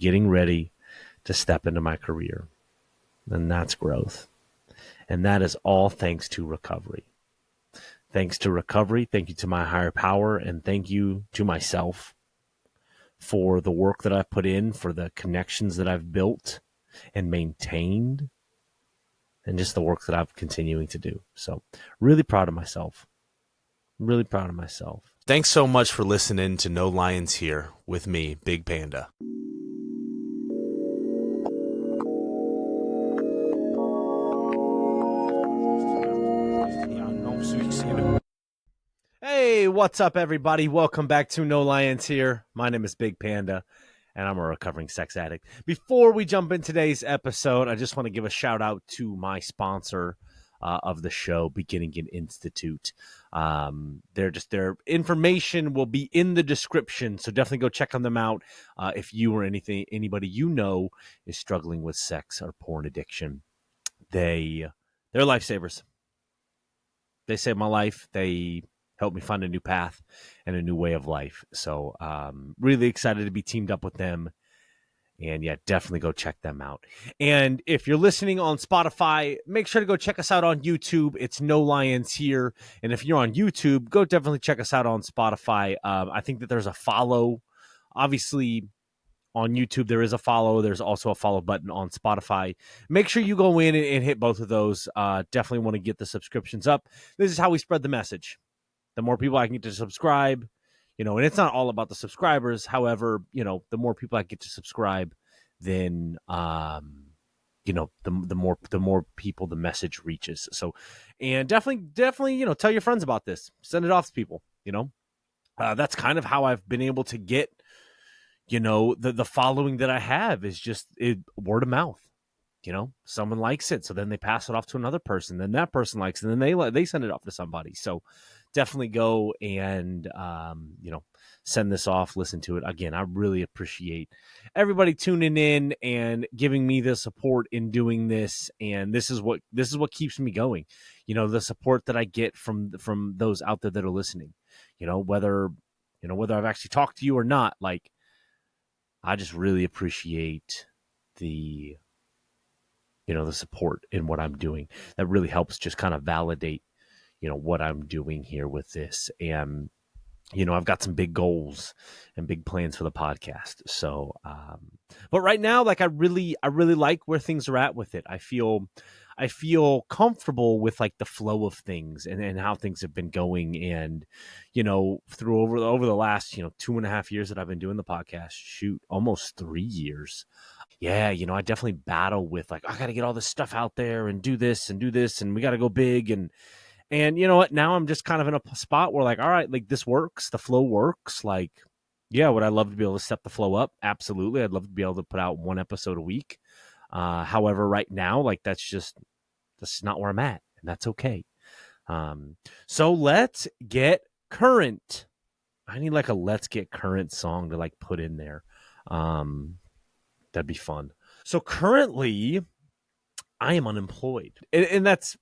getting ready to step into my career. And that's growth. And that is all thanks to recovery. Thanks to recovery, thank you to my higher power, and thank you to myself for the work that I've put in, for the connections that I've built and maintained, and just the work that I'm continuing to do. So really proud of myself. Really proud of myself. Thanks so much for listening to No Lions Here with me, Big Panda. Hey, what's up, everybody? Welcome back to No Lions Here. My name is Big Panda, and I'm a recovering sex addict. Before we jump in today's episode, I just want to give a shout out to my sponsor of the show, Beginning It Institute. Their information will be in the description, so definitely go check on them out if you or anybody you know is struggling with sex or porn addiction. They're lifesavers. They saved my life. They helped me find a new path and a new way of life. So really excited to be teamed up with them. And yeah, definitely go check them out. And if you're listening on Spotify, make sure to go check us out on YouTube. It's No Lions Here. And if you're on YouTube, go definitely check us out on Spotify. I think that there's a follow. Obviously, on YouTube, there is a follow. There's also a follow button on Spotify. Make sure you go in and hit both of those. Definitely want to get the subscriptions up. This is how we spread the message. The more people I can get to subscribe, and it's not all about the subscribers. However, the more people I get to subscribe, then, the more people the message reaches. So, and definitely, tell your friends about this. Send it off to people, that's kind of how I've been able to get, the following that I have is just word of mouth. Someone likes it, so then they pass it off to another person. Then that person likes it, and then they send it off to somebody. So definitely go and send this off, listen to it. Again, I really appreciate everybody tuning in and giving me the support in doing this. And this is what keeps me going. The support that I get from those out there that are listening. Whether I've actually talked to you or not, like, I just really appreciate the support in what I'm doing. That really helps just kind of validate, what I'm doing here with this. And, I've got some big goals and big plans for the podcast. So, but right now, like, I really like where things are at with it. I feel comfortable with like the flow of things and how things have been going. And, through over the last, 2.5 years that I've been doing the podcast, almost 3 years. Yeah, I definitely battle with like, I got to get all this stuff out there and do this, and we got to go big. And you know what? Now I'm just kind of in a spot where like, all right, like this works. The flow works. Like, yeah, would I love to be able to step the flow up? Absolutely. I'd love to be able to put out one episode a week. However, right now, like that's not where I'm at, and that's okay. So let's get current. I need like a let's get current song to like put in there. That'd be fun. So currently, I am unemployed. And that's,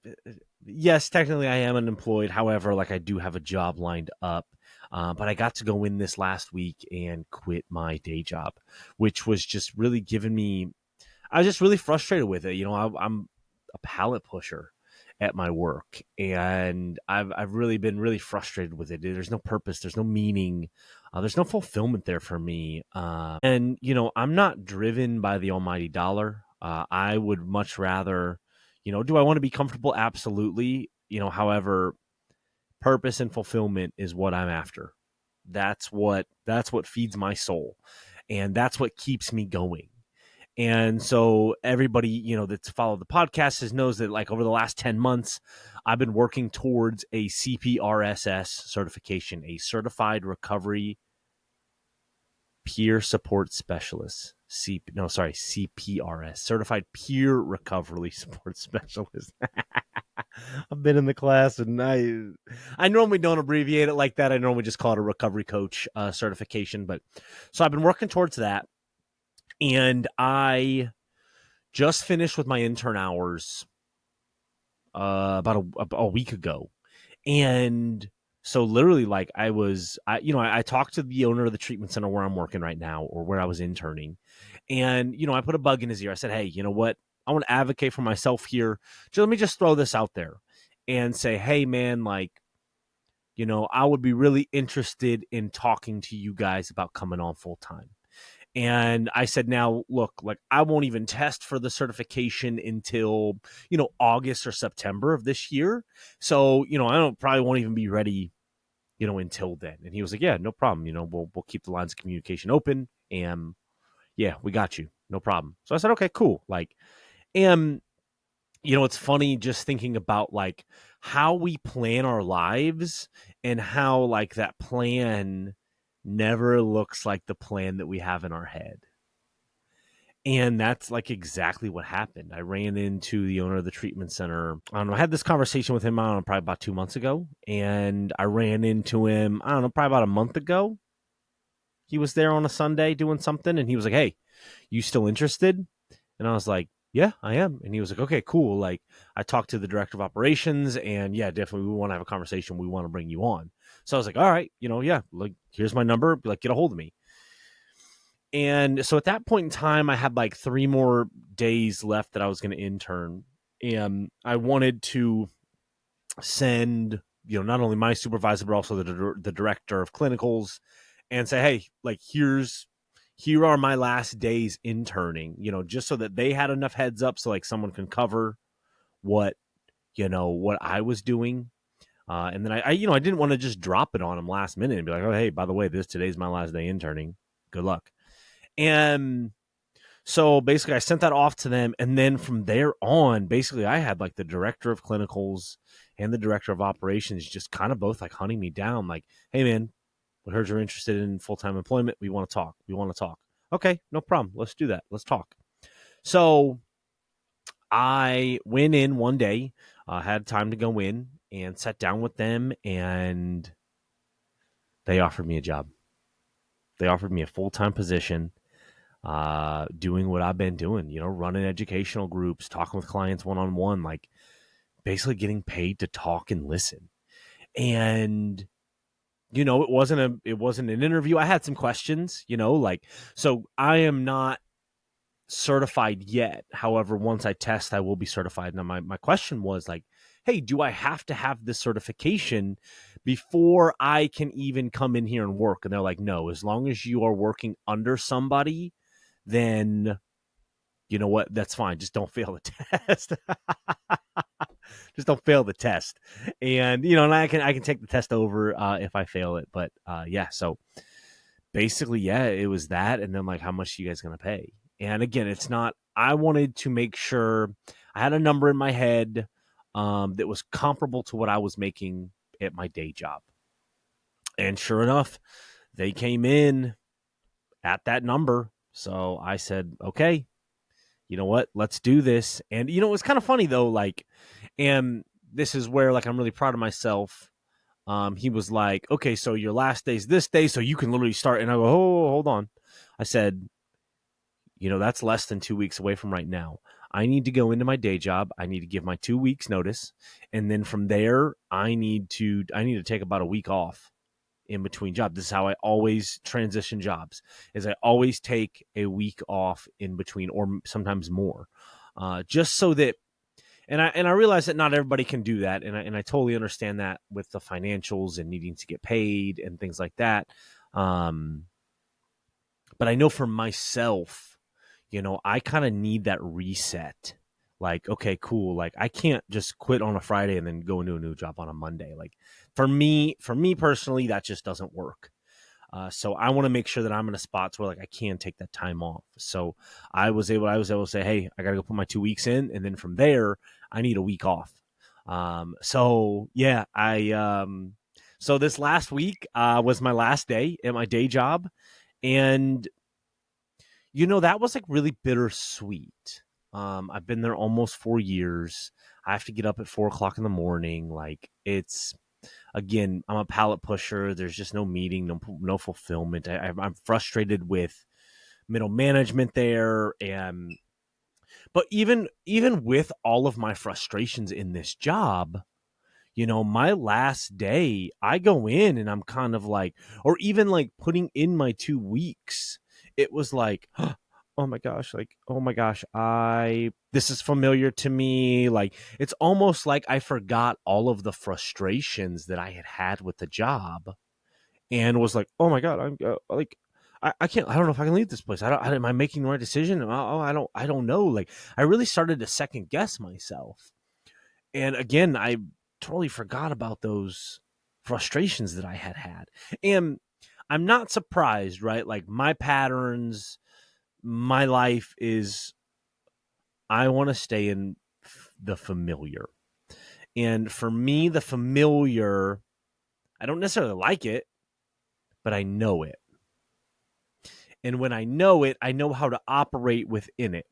yes, technically I am unemployed. However, like I do have a job lined up. But I got to go in this last week and quit my day job, which was just really giving me, I was just really frustrated with it. I'm a pallet pusher at my work, and I've really been really frustrated with it. There's no purpose. There's no meaning. There's no fulfillment there for me. And, I'm not driven by the almighty dollar. I would much rather, do I want to be comfortable? Absolutely. However, purpose and fulfillment is what I'm after. That's what feeds my soul. And that's what keeps me going. And so everybody, that's followed the podcast knows that like over the last 10 months, I've been working towards a CPRSS certification, a certified recovery peer support specialist. CPRS, certified peer recovery support specialist. I've been in the class, and I normally don't abbreviate it like that. I normally just call it a recovery coach certification. But so I've been working towards that. And I just finished with my intern hours about a week ago. And so literally, like I talked to the owner of the treatment center where I'm working right now, or where I was interning. And, I put a bug in his ear. I said, hey, you know what? I want to advocate for myself here. So let me just throw this out there and say, hey, man, like, I would be really interested in talking to you guys about coming on full time. And I said, now, look, like I won't even test for the certification until, August or September of this year. So, I don't probably won't even be ready, until then. And he was like, yeah, no problem. We'll keep the lines of communication open. And yeah, we got you. No problem. So I said, okay, cool. Like, and it's funny just thinking about like how we plan our lives and how like that plan never looks like the plan that we have in our head. And that's like exactly what happened. I ran into the owner of the treatment center. I don't know. I had this conversation with him, I don't know, probably about 2 months ago. And I ran into him, I don't know, probably about a month ago. He was there on a Sunday doing something. And he was like, hey, you still interested? And I was like, yeah, I am. And he was like, okay, cool. Like I talked to the director of operations and yeah, definitely we want to have a conversation. We want to bring you on. So I was like, all right, yeah, like here's my number. Like get a hold of me. And so at that point in time, I had like 3 more days left that I was going to intern. And I wanted to send, not only my supervisor, but also the director of clinicals and say, hey, like here are my last days interning, just so that they had enough heads up so like someone can cover what, what I was doing. And then I didn't want to just drop it on them last minute and be like, oh, hey, by the way, today's my last day interning. Good luck. And so basically I sent that off to them. And then from there on, basically I had like the director of clinicals and the director of operations just kind of both like hunting me down. Like, hey man, we heard you're interested in full-time employment. We want to talk. Okay, no problem. Let's do that. Let's talk. So I went in one day, had time to go in and sat down with them, and they offered me a job. They offered me a full-time position, doing what I've been doing, running educational groups, talking with clients one-on-one, like basically getting paid to talk and listen. And it wasn't an interview. I had some questions, like, so I am not certified yet. However, once I test, I will be certified. Now, my question was like, hey, do I have to have this certification before I can even come in here and work? And they're like, no, as long as you are working under somebody, then you know what? That's fine. Just don't fail the test. Just don't fail the test. And, and I can take the test over if I fail it. But yeah, so basically, yeah, it was that. And then like, how much are you guys going to pay? And again, it's not, I wanted to make sure I had a number in my head that was comparable to what I was making at my day job. And sure enough, they came in at that number. So I said, okay, you know what? Let's do this. And, it was kind of funny though. Like, and this is where like, I'm really proud of myself. He was like, okay, so your last day's this day, so you can literally start. And I go, oh, hold on. I said, that's less than 2 weeks away from right now. I need to go into my day job. I need to give my 2 weeks notice. And then from there, I need to take about a week off in between jobs. This is how I always transition jobs, is I always take a week off in between, or sometimes more, just so that, and I realize that not everybody can do that. And I totally understand that with the financials and needing to get paid and things like that. But I know for myself, I kind of need that reset. Like, okay, cool. Like I can't just quit on a Friday and then go into a new job on a Monday. Like for me personally, that just doesn't work. So I want to make sure that I'm in a spot where like I can take that time off. So I was able to say, hey, I got to go put my 2 weeks in. And then from there, I need a week off. So yeah, so this last week, was my last day at my day job. And that was like really bittersweet. I've been there almost 4 years. I have to get up at 4:00 in the morning. Like it's, again, I'm a pallet pusher. There's just no meeting, no fulfillment. I'm frustrated with middle management there. But even with all of my frustrations in this job, my last day, I go in and I'm kind of like, or even like putting in my 2 weeks, it was like, oh my gosh, like, oh my gosh, this is familiar to me. Like, it's almost like I forgot all of the frustrations that I had had with the job and was like, oh my God, I'm like, I can't, I don't know if I can leave this place. Am I making the right decision? Oh, I don't know. Like, I really started to second guess myself. And again, I totally forgot about those frustrations that I had had. And I'm not surprised, right? Like, my patterns, my life is, I want to stay in the familiar. And for me, the familiar, I don't necessarily like it, but I know it. And when I know it, I know how to operate within it.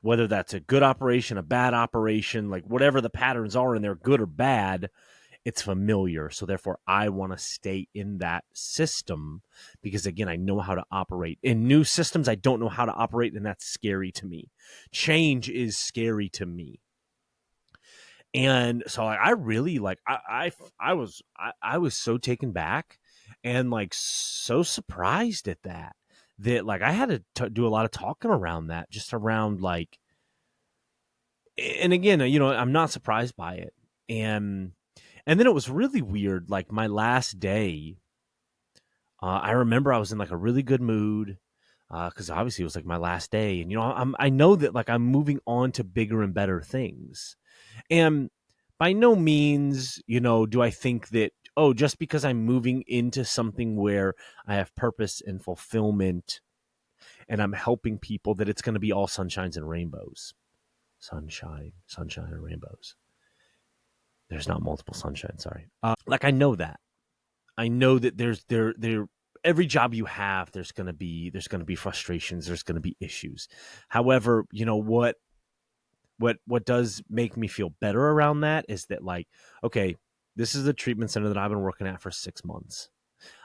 Whether that's a good operation, a bad operation, like whatever the patterns are and they're good or bad, it's familiar. So therefore, I want to stay in that system because, again, I know how to operate. In new systems, I don't know how to operate, and that's scary to me. Change is scary to me. And so, like, I really like I was so taken back and like so surprised at that like I had to do a lot of talking around that, just around like, and again, I'm not surprised by it. And then it was really weird. Like, my last day, I remember I was in like a really good mood because obviously it was like my last day, and I know that like I'm moving on to bigger and better things. And by no means, do I think that, oh, just because I'm moving into something where I have purpose and fulfillment and I'm helping people, that it's going to be all sunshines and rainbows. Sunshine and rainbows. There's not multiple sunshine, sorry. Like, I know that. I know that there every job you have, there's going to be frustrations, there's going to be issues. However, what does make me feel better around that is that, like, okay, this is the treatment center that I've been working at for 6 months.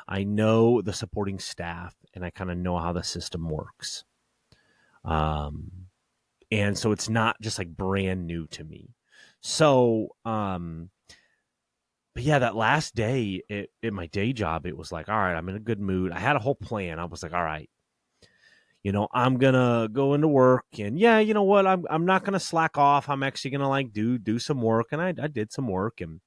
I know the supporting staff and I kind of know how the system works. And so it's not just like brand new to me. So, but yeah, that last day at my day job, it was like, all right, I'm in a good mood. I had a whole plan. I was like, all right, I'm gonna go into work, and yeah, you know what, I'm not gonna slack off. I'm actually gonna like do some work, and I did some work, and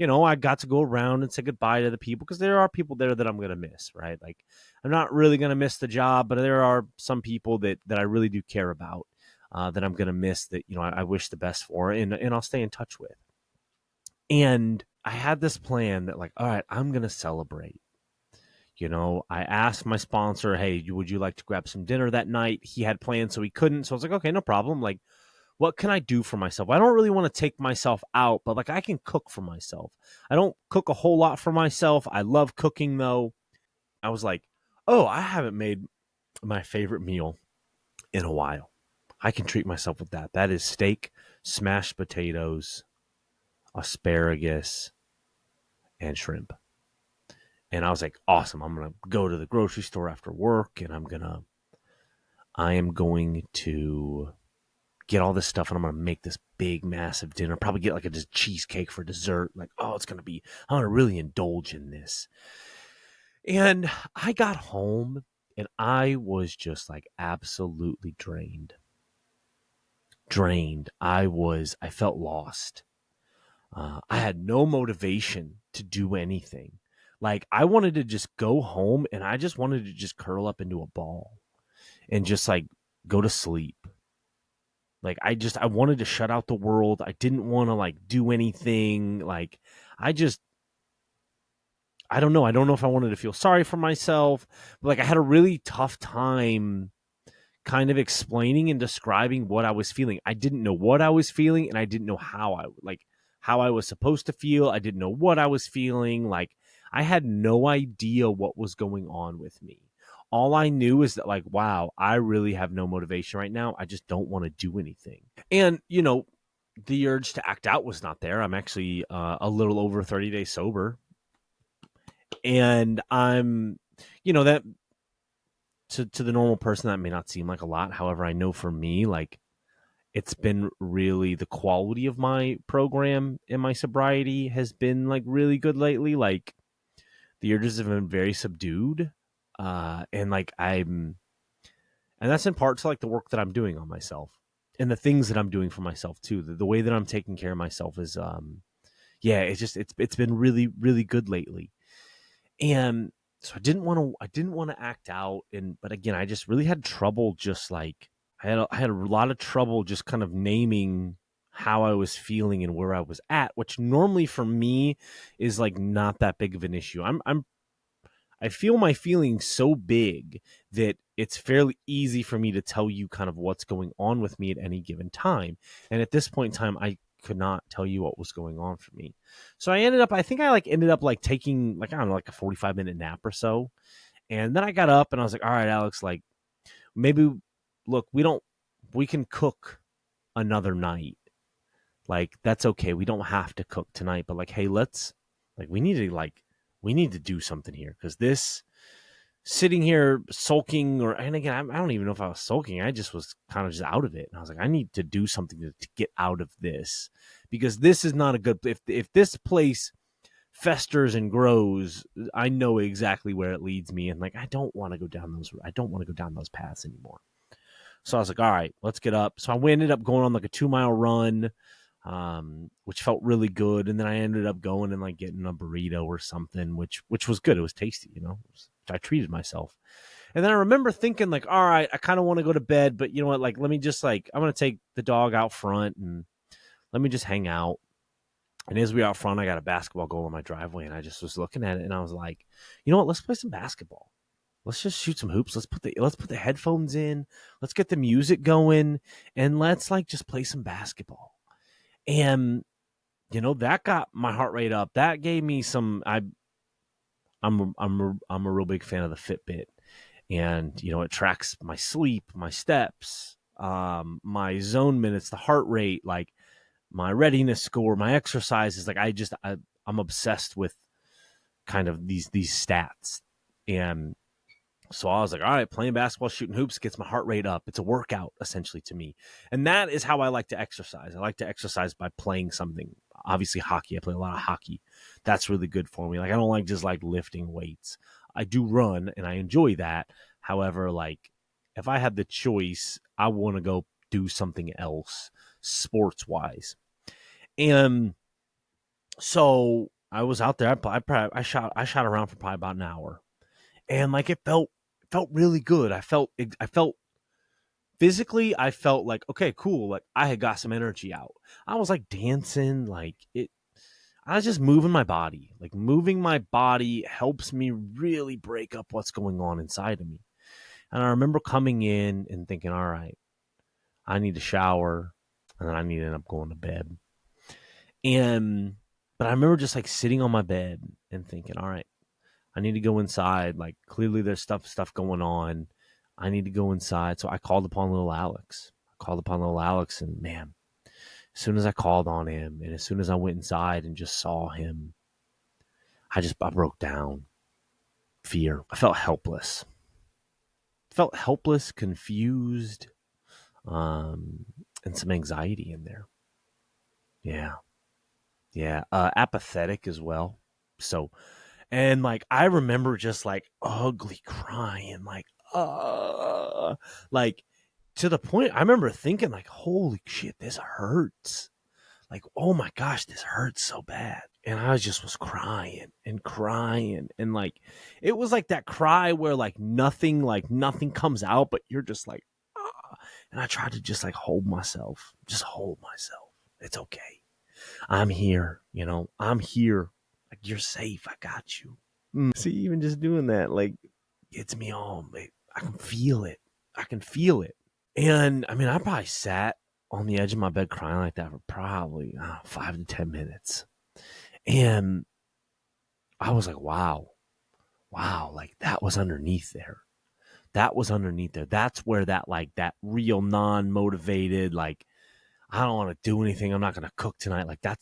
I got to go around and say goodbye to the people because there are people there that I'm gonna miss, right? Like, I'm not really gonna miss the job, but there are some people that I really do care about, that I'm gonna miss, that I wish the best for, and I'll stay in touch with. And I had this plan that, like, all right, I'm gonna celebrate. I asked my sponsor, hey, would you like to grab some dinner that night? He had plans, so he couldn't. So I was like, okay, no problem. Like, what can I do for myself? I don't really want to take myself out, but like, I can cook for myself. I don't cook a whole lot for myself. I love cooking, though. I was like, oh, I haven't made my favorite meal in a while. I can treat myself with that. That is steak, smashed potatoes, asparagus, and shrimp. And I was like, awesome. I'm going to go to the grocery store after work, and I am going to get all this stuff, and I'm going to make this big, massive dinner. Probably get like a cheesecake for dessert. Like, oh, I'm going to really indulge in this. And I got home and I was just like absolutely drained. I felt lost. I had no motivation to do anything. Like, I wanted to just go home and I just wanted to just curl up into a ball and just like go to sleep. Like, I wanted to shut out the world. I didn't want to like do anything. Like, I just, I don't know. I don't know if I wanted to feel sorry for myself, but like, I had a really tough time kind of explaining and describing what I was feeling. I didn't know what I was feeling, and I didn't know how I was supposed to feel. I didn't know what I was feeling. Like, I had no idea what was going on with me. All I knew is that, like, wow, I really have no motivation right now. I just don't want to do anything. And, the urge to act out was not there. I'm actually a little over 30 days sober. And I'm, that to the normal person, that may not seem like a lot. However, I know for me, like, it's been really, the quality of my program and my sobriety has been like really good lately. Like, the urges have been very subdued. And like, And that's in part to like the work that I'm doing on myself and the things that I'm doing for myself too. The way that I'm taking care of myself is, yeah, it's been really, really good lately. And so I didn't want to act out. But again, I just really had trouble just like, I had a lot of trouble just kind of naming how I was feeling and where I was at, which normally for me is like not that big of an issue. I feel my feelings so big that it's fairly easy for me to tell you kind of what's going on with me at any given time. And at this point in time, I could not tell you what was going on for me. So I think I like ended up like taking like, I don't know, like a 45-minute nap or so. And then I got up and I was like, all right, Alex, like maybe look, we can cook another night. Like that's okay. We don't have to cook tonight, but like, hey, we need to do something here because this sitting here sulking and again, I don't even know if I was sulking. I just was kind of just out of it. And I was like, I need to do something to get out of this because this is not a good, if this place festers and grows, I know exactly where it leads me. And like, I don't want to go down those paths anymore. So I was like, all right, let's get up. So I ended up going on like a 2-mile run, which felt really good. And then I ended up going and like getting a burrito or something, which was good. It was tasty, I treated myself. And then I remember thinking like, all right, I kind of want to go to bed, but you know what? Like, let me just like, I'm going to take the dog out front and let me just hang out. And as we out front, I got a basketball goal in my driveway and I just was looking at it and I was like, you know what? Let's play some basketball. Let's just shoot some hoops. Let's put the headphones in. Let's get the music going and let's like just play some basketball. And that got my heart rate up. That gave me some I'm a real big fan of the Fitbit. And it tracks my sleep, my steps, my zone minutes, the heart rate, like my readiness score, my exercises. Like I'm obsessed with kind of these stats. And so I was like, all right, playing basketball, shooting hoops gets my heart rate up. It's a workout essentially to me. And that is how I like to exercise. I like to exercise by playing something. Obviously hockey. I play a lot of hockey. That's really good for me. Like I don't like just like lifting weights. I do run and I enjoy that. However, like if I had the choice, I want to go do something else sports wise. And so I was out there. I shot around for probably about an hour, and like it felt really good. I felt physically. I felt like okay, cool. Like I had got some energy out. I was like dancing, like it. I was just moving my body. Like moving my body helps me really break up what's going on inside of me. And I remember coming in and thinking, all right, I need to shower, and then I need to end up going to bed. But I remember just like sitting on my bed and thinking, all right, I need to go inside. Like clearly there's stuff going on. I need to go inside. So I called upon little Alex. And man, as soon as I called on him and as soon as I went inside and just saw him, I broke down. Fear. I felt helpless. Confused, and some anxiety in there. Yeah. Yeah. Apathetic as well. So, and like, I remember just like ugly crying, like to the point I remember thinking like, holy shit, this hurts. Like, oh my gosh, this hurts so bad. And I was crying and crying. And like, it was like that cry where like nothing comes out, but you're just like, ah. And I tried to just like hold myself. It's okay. I'm here, I'm here. Like, you're safe. I got you. See, even just doing that, like, gets me on. I can feel it. And I mean, I probably sat on the edge of my bed crying like that for probably 5 to 10 minutes. And I was like, wow, like that was underneath there. That's where that real non-motivated, like, I don't want to do anything. I'm not going to cook tonight. Like there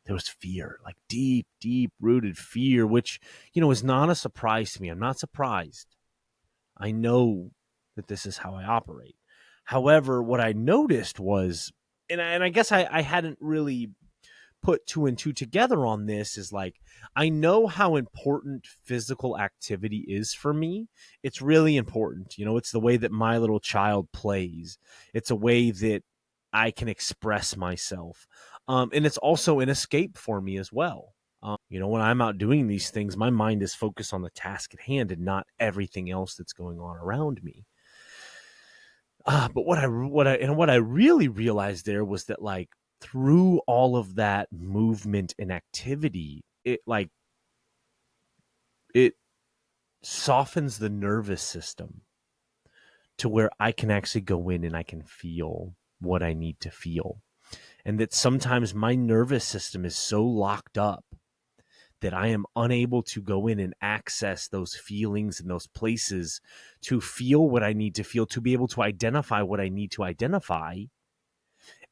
was fear, like deep, deep rooted fear, which, is not a surprise to me. I'm not surprised. I know that this is how I operate. However, what I noticed was, and I guess I hadn't really put two and two together on this is like, I know how important physical activity is for me. It's really important. It's the way that my little child plays. It's a way that I can express myself. And it's also an escape for me as well. When I'm out doing these things, my mind is focused on the task at hand and not everything else that's going on around me. But what I really realized there was that, like, through all of that movement and activity, it softens the nervous system to where I can actually go in and I can feel what I need to feel. And that sometimes my nervous system is so locked up that I am unable to go in and access those feelings and those places to feel what I need to feel, to be able to identify what I need to identify.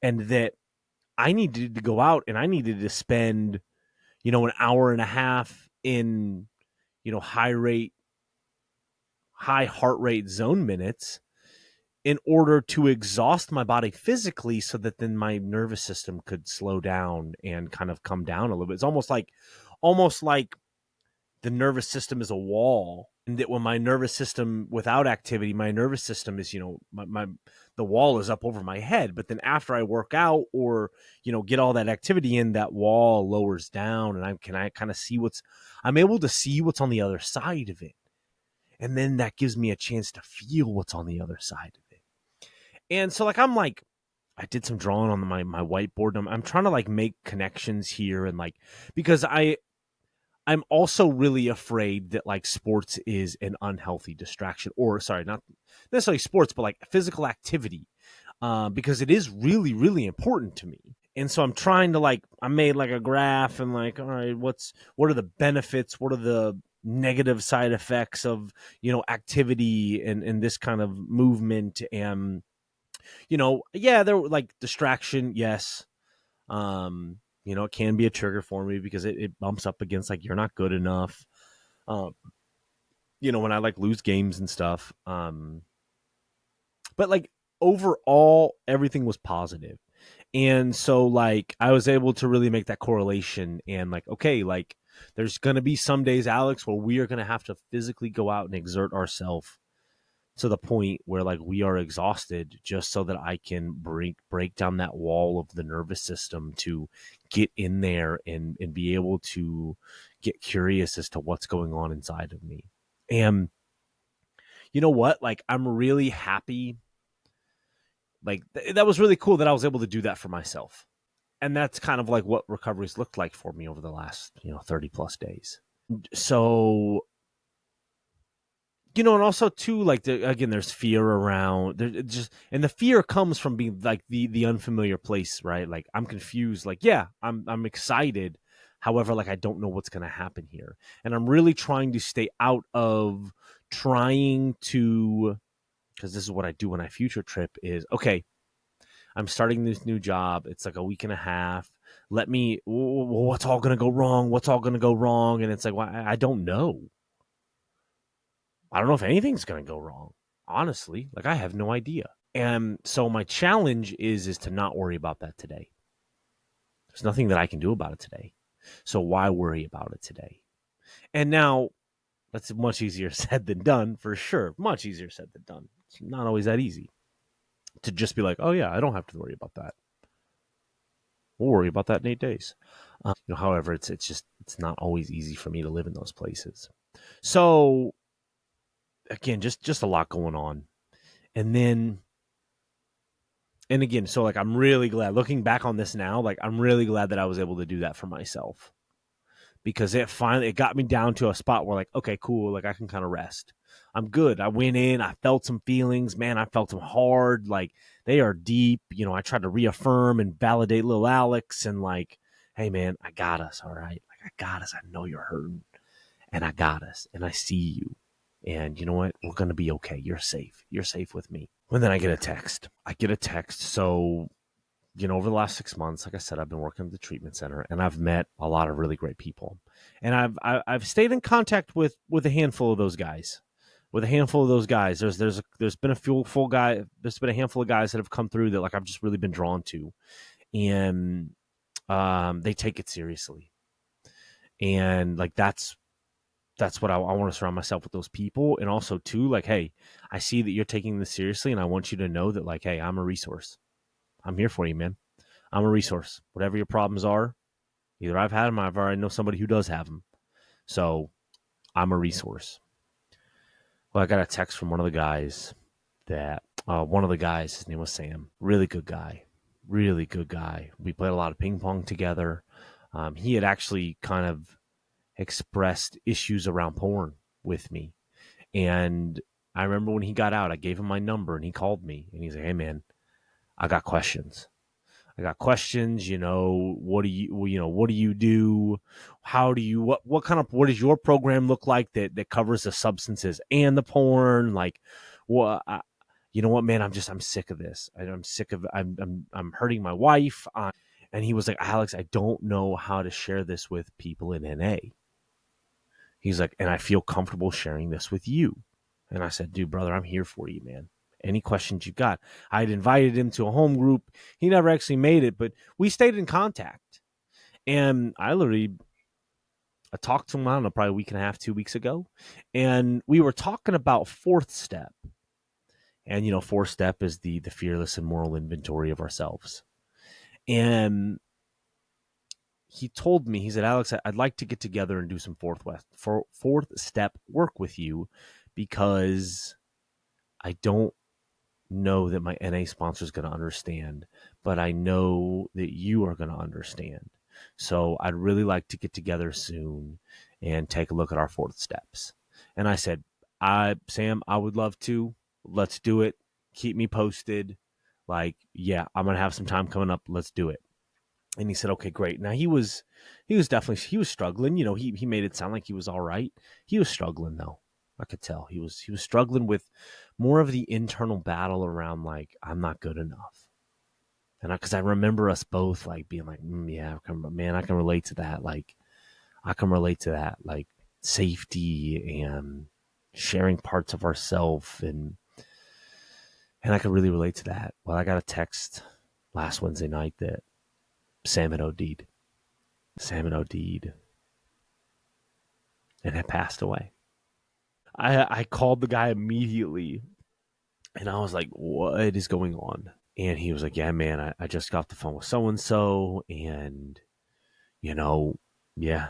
And that I needed to go out and I needed to spend, an hour and a half in, high heart rate zone minutes in order to exhaust my body physically so that then my nervous system could slow down and kind of come down a little bit. It's almost like the nervous system is a wall, and that when my nervous system, without activity, my nervous system is, the wall is up over my head. But then after I work out or, get all that activity in, that wall lowers down and I kind of I'm able to see what's on the other side of it. And then that gives me a chance to feel what's on the other side of it. And so, I did some drawing on my whiteboard. I'm trying to, like, make connections here, and, like, because I'm also really afraid that, like, sports is an unhealthy distraction, or sorry, not necessarily sports, but like physical activity, because it is really, really important to me. And so I'm trying to, like, I made like a graph and, like, all right, what are the benefits? What are the negative side effects of, activity and this kind of movement? And, yeah, there were, like, distraction. Yes. It can be a trigger for me because it bumps up against, like, you're not good enough. Um, when I, like, lose games and stuff. But, like, overall, everything was positive. And so, like, I was able to really make that correlation and, like, okay, like, there's going to be some days, Alex, where we are going to have to physically go out and exert ourselves to the point where, like, we are exhausted, just so that I can break down that wall of the nervous system to get in there and be able to get curious as to what's going on inside of me. And you know what? Like, I'm really happy. Like, that was really cool that I was able to do that for myself. And that's kind of like what recovery's looked like for me over the last, 30 plus days. So, and also too, like, again, there's fear around there, and the fear comes from being, like, the unfamiliar place, right? Like, I'm confused. Like, yeah, I'm excited. However, like, I don't know what's going to happen here. And I'm really trying to stay out of trying to, because this is what I do when I future trip is, okay, I'm starting this new job. It's like a week and a half. What's all going to go wrong? What's all going to go wrong? And it's like, well, I don't know. I don't know if anything's going to go wrong. Honestly, like, I have no idea. And so my challenge is to not worry about that today. There's nothing that I can do about it today. So why worry about it today? And now, that's much easier said than done, for sure. Much easier said than done. It's not always that easy to just be like, oh yeah, I don't have to worry about that. We'll worry about that in 8 days. However, it's not always easy for me to live in those places. So again, just a lot going on. And then, and again, so, like, I'm really glad, looking back on this now, like, I'm really glad that I was able to do that for myself, because it got me down to a spot where, like, okay, cool, like, I can kind of rest. I'm good. I went in, I felt some feelings, man. I felt them hard. Like, they are deep. I tried to reaffirm and validate little Alex, and, like, hey man, I got us. All right. Like, I got us. I know you're hurting, and I got us, and I see you. And you know what? We're going to be okay. You're safe. You're safe with me. And then I get a text. So, over the last 6 months, like I said, I've been working at the treatment center, and I've met a lot of really great people. And I've stayed in contact with a handful of those guys. There's been there's been a handful of guys that have come through that, like, I've just really been drawn to. And they take it seriously. And like that's what I want to surround myself with, those people. And also too, like, hey, I see that you're taking this seriously, and I want you to know that, like, hey, I'm a resource. I'm here for you, man. I'm a resource. Whatever your problems are, either I've had them, or I've already know somebody who does have them. So I'm a resource. Well, I got a text from one of the guys his name was Sam, really good guy, really good guy. We played a lot of ping pong together. He had actually kind of expressed issues around porn with me. And I remember when he got out, I gave him my number and he called me and he's like, hey, man, I got questions. What do you do? What does your program look like that covers the substances and the porn? Like, what, you know what, man, I'm sick of this. I'm sick of, I'm hurting my wife. And he was like, Alex, I don't know how to share this with people in NA. He's like, and I feel comfortable sharing this with you. And I said, dude, brother, I'm here for you, man. Any questions you got? I had invited him to a home group. He never actually made it, but we stayed in contact. And I talked to him, I don't know, probably a week and a half, 2 weeks ago. And we were talking about fourth step. And, fourth step is the fearless and moral inventory of ourselves. And he told me, he said, Alex, I'd like to get together and do some fourth step work with you, because I don't know that my NA sponsor is going to understand, but I know that you are going to understand. So I'd really like to get together soon and take a look at our fourth steps. And I said, Sam, I would love to. Let's do it. Keep me posted. Like, yeah, I'm going to have some time coming up. Let's do it. And he said, okay, great. Now he was struggling. He made it sound like he was all right. He was struggling though. I could tell he was struggling with more of the internal battle around, like, I'm not good enough. And because I remember us both like being like, yeah, I can relate to that. Like, I can relate to that, like safety and sharing parts of ourself, and I can really relate to that. Well, I got a text last Wednesday night that Sam had OD'd. Sam had OD'd and had passed away. I called the guy immediately and I was like, what is going on? And he was like, yeah, man, I just got off the phone with so-and-so. And, yeah.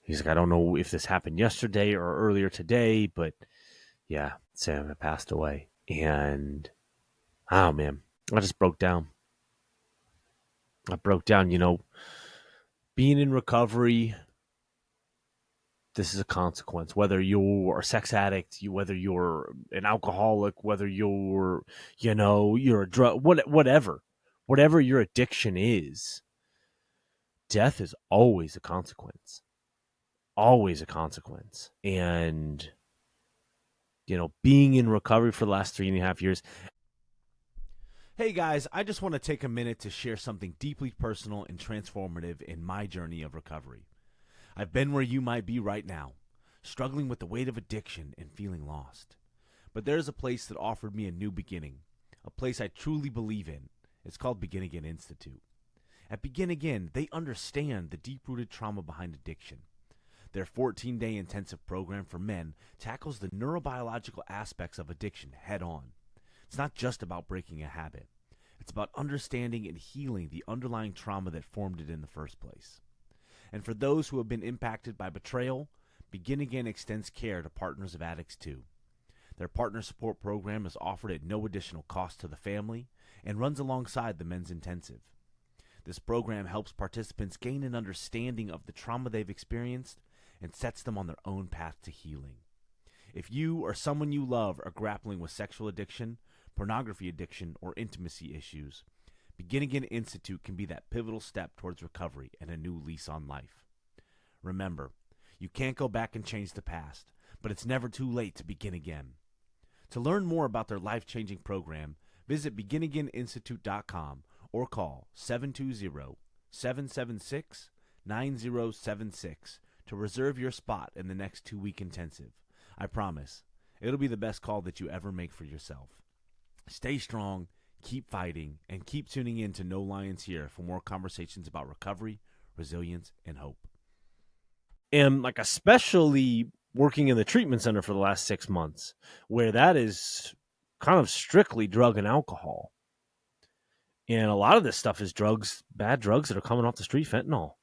He's like, I don't know if this happened yesterday or earlier today, but yeah, Sam had passed away. And, oh, man, I just broke down. Being in recovery, this is a consequence. Whether you're a sex addict, whether you're an alcoholic, whether you're a drug, whatever your addiction is, death is always a consequence. Always a consequence. And, being in recovery for the last 3.5 years. Hey guys, I just want to take a minute to share something deeply personal and transformative in my journey of recovery. I've been where you might be right now, struggling with the weight of addiction and feeling lost. But there's a place that offered me a new beginning, a place I truly believe in. It's called Begin Again Institute. At Begin Again, they understand the deep-rooted trauma behind addiction. Their 14-day intensive program for men tackles the neurobiological aspects of addiction head-on. It's not just about breaking a habit. It's about understanding and healing the underlying trauma that formed it in the first place. And for those who have been impacted by betrayal, Begin Again extends care to partners of addicts too. Their partner support program is offered at no additional cost to the family and runs alongside the men's intensive. This program helps participants gain an understanding of the trauma they've experienced and sets them on their own path to healing. If you or someone you love are grappling with sexual addiction, pornography addiction, or intimacy issues, Begin Again Institute can be that pivotal step towards recovery and a new lease on life. Remember, you can't go back and change the past, but it's never too late to begin again. To learn more about their life-changing program, visit beginagaininstitute.com or call 720-776-9076 to reserve your spot in the next 2-week intensive. I promise, it'll be the best call that you ever make for yourself. Stay strong, keep fighting, and keep tuning in to No Lions Here for more conversations about recovery, resilience, and hope. And like, especially working in the treatment center for the last 6 months, where that is kind of strictly drug and alcohol. And a lot of this stuff is drugs, bad drugs that are coming off the street, fentanyl,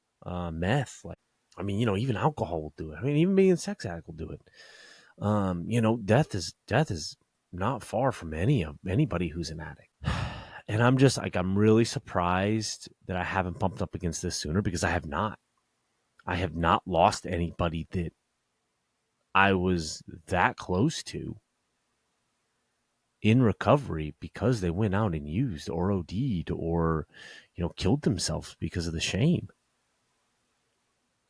meth. Like, I mean, even alcohol will do it. I mean, even being a sex addict will do it. Death is not far from anybody who's an addict. And I'm just like, I'm really surprised that I haven't bumped up against this sooner, because I have not. I have not lost anybody that I was that close to in recovery because they went out and used or OD'd or, killed themselves because of the shame.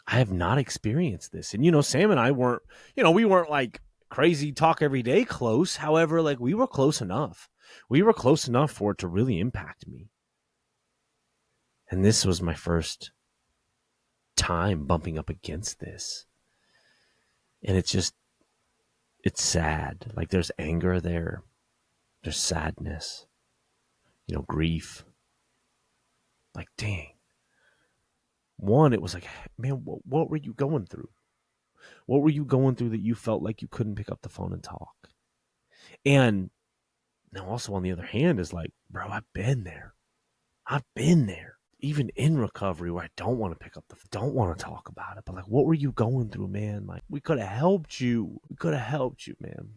I have not experienced this. And, Sam and I weren't, we weren't like crazy talk every day close. However, like, we were close enough. We were close enough for it to really impact me. And this was my first time bumping up against this. And it's sad. Like, there's anger there. There's sadness, grief. Like, dang. One, it was like, man, what were you going through? What were you going through that you felt like you couldn't pick up the phone and talk? And now also on the other hand is like, bro, I've been there. Even in recovery where I don't want to pick up don't want to talk about it. But like, what were you going through, man? Like, we could have helped you. Man.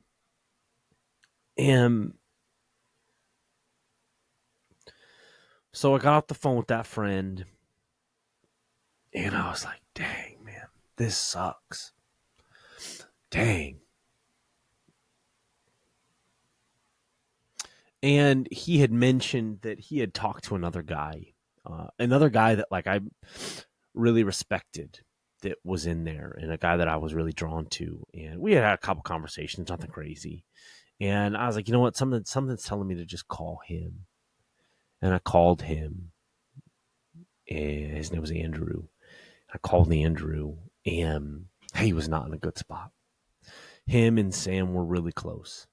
And so I got off the phone with that friend, and I was like, dang, man, this sucks. Dang. And he had mentioned that he had talked to another guy that like I really respected, that was in there, and a guy that I was really drawn to. And we had a couple conversations, nothing crazy. And I was like, you know what? Something's telling me to just call him. And I called him. And his name was Andrew. I called Andrew, and he was not in a good spot. Him and Sam were really close.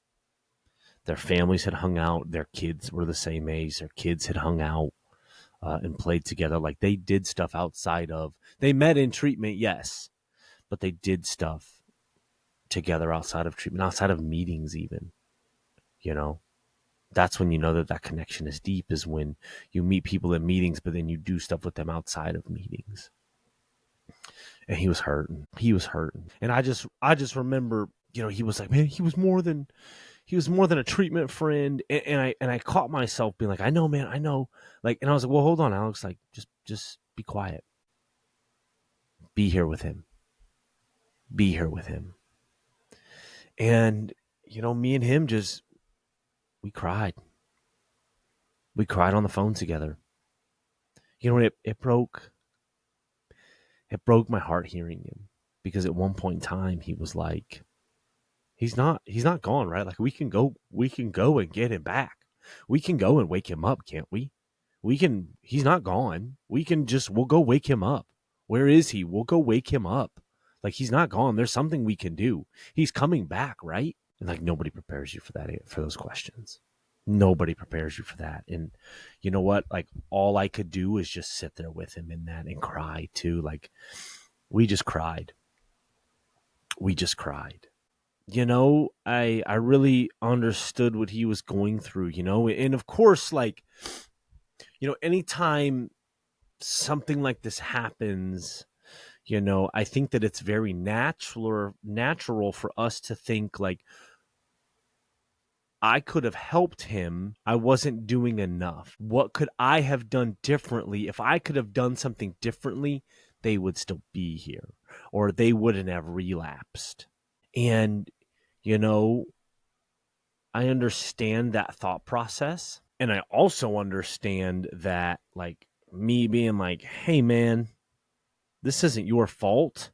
Their families had hung out. Their kids were the same age. Their kids had hung out and played together. Like, they did stuff outside of, they met in treatment, yes, but they did stuff together outside of treatment, outside of meetings even. That's when you know that connection is deep, is when you meet people at meetings, but then you do stuff with them outside of meetings. And he was hurting. And I just remember, he was like, man, he was more than a treatment friend. And I caught myself being like, I know, man, I know. Like, and I was like, well, hold on, Alex, like, just be quiet. Be here with him. And, me and him we cried. We cried on the phone together. It broke my heart hearing him, because at one point in time he was like, he's not gone, right? Like, we can go and get him back. We can go and wake him up, can't we? He's not gone. We'll go wake him up. Where is he? We'll go wake him up. Like, he's not gone. There's something we can do. He's coming back, right? And like, nobody prepares you for that, for those questions. Nobody prepares you for that. And you know what? Like, all I could do is just sit there with him in that and cry too. Like, we just cried. I really understood what he was going through, and of course, like, anytime something like this happens, I think that it's very natural for us to think like, I could have helped him. I wasn't doing enough. What could I have done differently? If I could have done something differently, they would still be here, or they wouldn't have relapsed. And, I understand that thought process. And I also understand that, like, me being like, hey, man, this isn't your fault,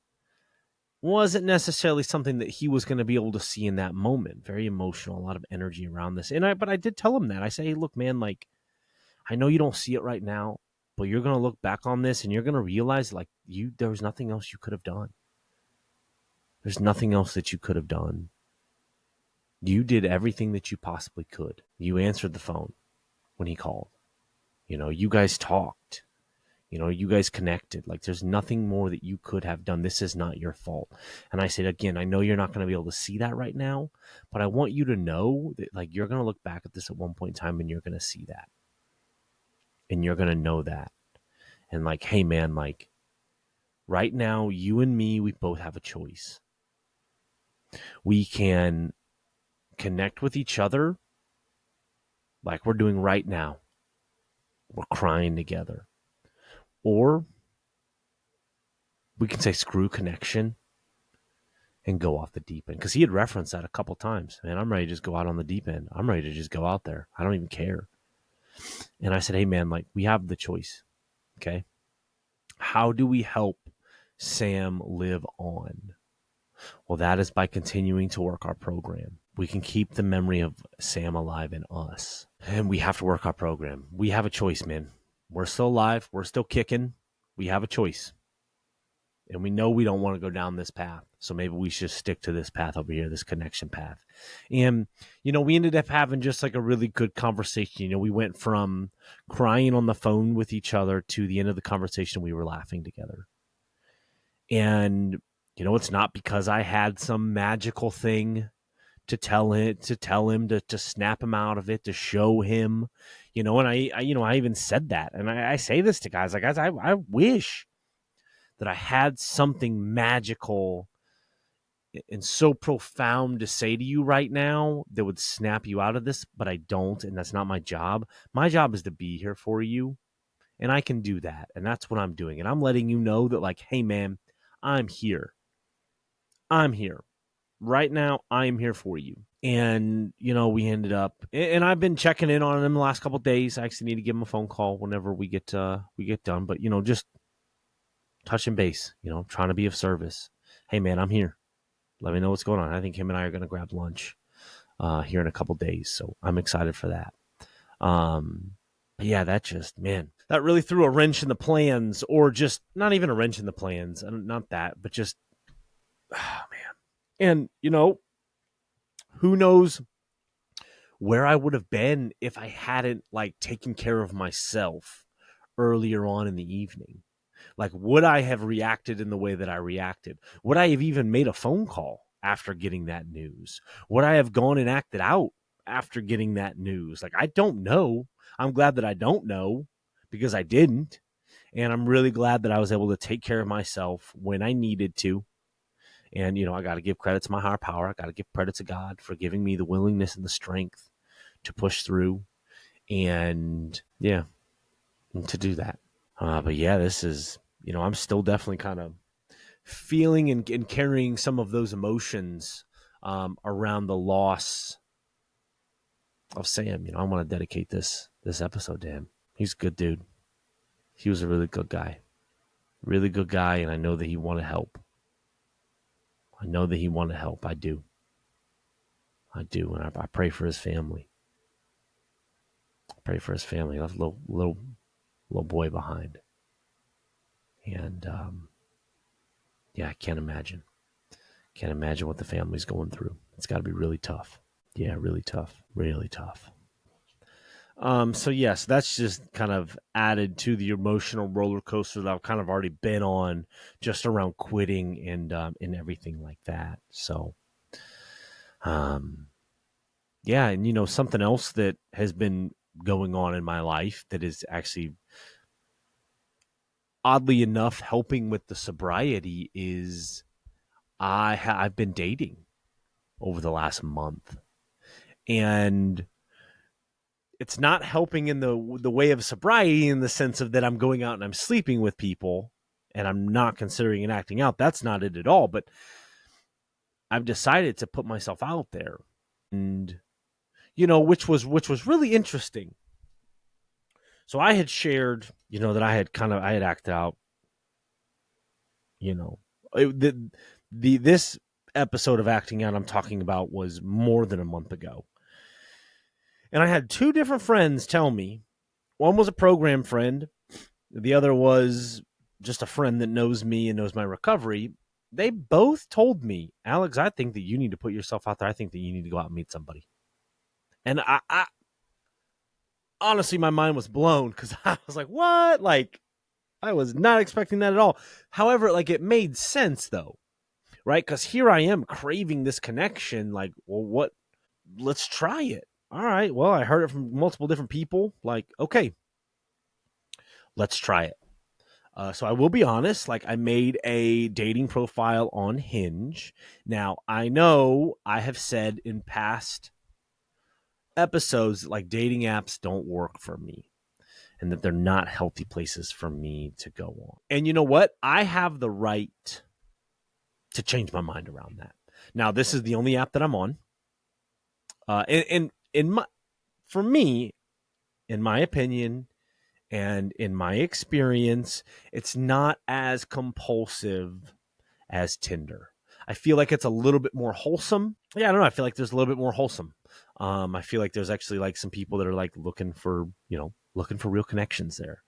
wasn't necessarily something that he was going to be able to see in that moment. Very emotional, a lot of energy around this. But I did tell him that. I say, hey, look, man, like, I know you don't see it right now, but you're going to look back on this and you're going to realize, like, there was nothing else you could have done. There's nothing else that you could have done. You did everything that you possibly could. You answered the phone. when he called. You guys talked. You guys connected. Like, there's nothing more that you could have done. This is not your fault. And I said, again, I know you're not going to be able to see that right now, but I want you to know that, like, you're going to look back at this at one point in time and you're going to see that. And you're going to know that. And, like, hey, man, like, right now, you and me, we both have a choice. We can connect with each other like we're doing right now. We're crying together. Or we can say, screw connection and go off the deep end. Because he had referenced that a couple times. Man, I'm ready to just go out on the deep end. I'm ready to just go out there. I don't even care. And I said, hey, man, like, we have the choice. Okay. How do we help Sam live on? Well, that is by continuing to work our program. We can keep the memory of Sam alive in us. And we have to work our program. We have a choice, man. We're still alive. We're still kicking. We have a choice. And we know we don't want to go down this path. So maybe we should stick to this path over here, this connection path. And, we ended up having just like a really good conversation. We went from crying on the phone with each other to the end of the conversation, we were laughing together. And, it's not because I had some magical thing to tell him, to snap him out of it, to show him, and I even said that. And I say this to guys, like, guys, I wish that I had something magical and so profound to say to you right now that would snap you out of this, but I don't, and that's not my job. My job is to be here for you, and I can do that, and that's what I'm doing. And I'm letting you know that, like, hey, man, I'm here. I'm here. Right now, I'm here for you. And, we ended up, and I've been checking in on him the last couple of days. I actually need to give him a phone call whenever we get done, but, just touching base, trying to be of service. Hey, man, I'm here. Let me know what's going on. I think him and I are going to grab lunch here in a couple days. So I'm excited for that. But yeah, that just, man, that really threw a wrench in the plans, or just not even a wrench in the plans. Not that, but just, oh, man. And, who knows where I would have been if I hadn't, like, taken care of myself earlier on in the evening. Like, would I have reacted in the way that I reacted? Would I have even made a phone call after getting that news? Would I have gone and acted out after getting that news? Like, I don't know. I'm glad that I don't know, because I didn't. And I'm really glad that I was able to take care of myself when I needed to. And, I got to give credit to my higher power. I got to give credit to God for giving me the willingness and the strength to push through. And, yeah, to do that. But yeah, this is, I'm still definitely kind of feeling and carrying some of those emotions around the loss of Sam. I want to dedicate this episode to him. He's a good dude. He was a really good guy. Really good guy, and I know that he wanted help. I know that he wanted help. I do. And I pray for his family. I pray for his family. He left a little boy behind. And, yeah, I can't imagine. Can't imagine what the family's going through. It's got to be really tough. Yeah, really tough. Really tough. So yes, that's just kind of added to the emotional roller coaster that I've kind of already been on, just around quitting and everything like that. So, yeah, and something else that has been going on in my life that is actually, oddly enough, helping with the sobriety is I've been dating over the last month, and it's not helping in the way of sobriety, in the sense of that I'm going out and I'm sleeping with people and I'm not considering and acting out. That's not it at all. But I've decided to put myself out there, and which was really interesting. So I had shared, that I had acted out. This episode of acting out I'm talking about was more than a month ago. And I had two different friends tell me. One was a program friend. The other was just a friend that knows me and knows my recovery. They both told me, Alex, I think that you need to put yourself out there. I think that you need to go out and meet somebody. And honestly, my mind was blown because I was like, what? Like, I was not expecting that at all. However, like, it made sense though, right? Because here I am craving this connection. Like, well, what? Let's try it. All right. Well, I heard it from multiple different people. Like, okay, let's try it. So I will be honest, like I made a dating profile on Hinge. Now, I know I have said in past episodes like dating apps don't work for me and that they're not healthy places for me to go on. And you know what? I have the right to change my mind around that. Now, this is the only app that I'm on. And in my, for me, in my opinion, and in my experience, it's not as compulsive as Tinder. I feel like it's a little bit more wholesome. Yeah, I don't know. I feel like there's a little bit more wholesome. I feel like there's actually like some people that are like looking for, looking for real connections there.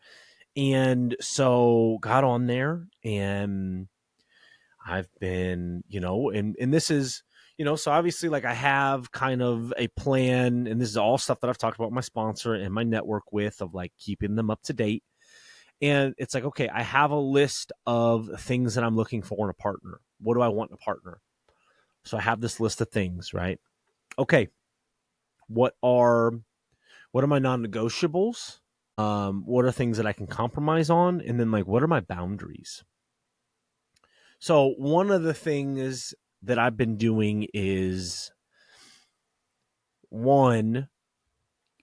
And so got on there and I've been, and this is, so obviously like I have kind of a plan, and this is all stuff that I've talked about with my sponsor and my network with, of like keeping them up to date. And it's like, okay, I have a list of things that I'm looking for in a partner. What do I want in a partner? So I have this list of things, right? Okay, what are my non-negotiables? What are things that I can compromise on? And then like, what are my boundaries? So one of the things that I've been doing is, one,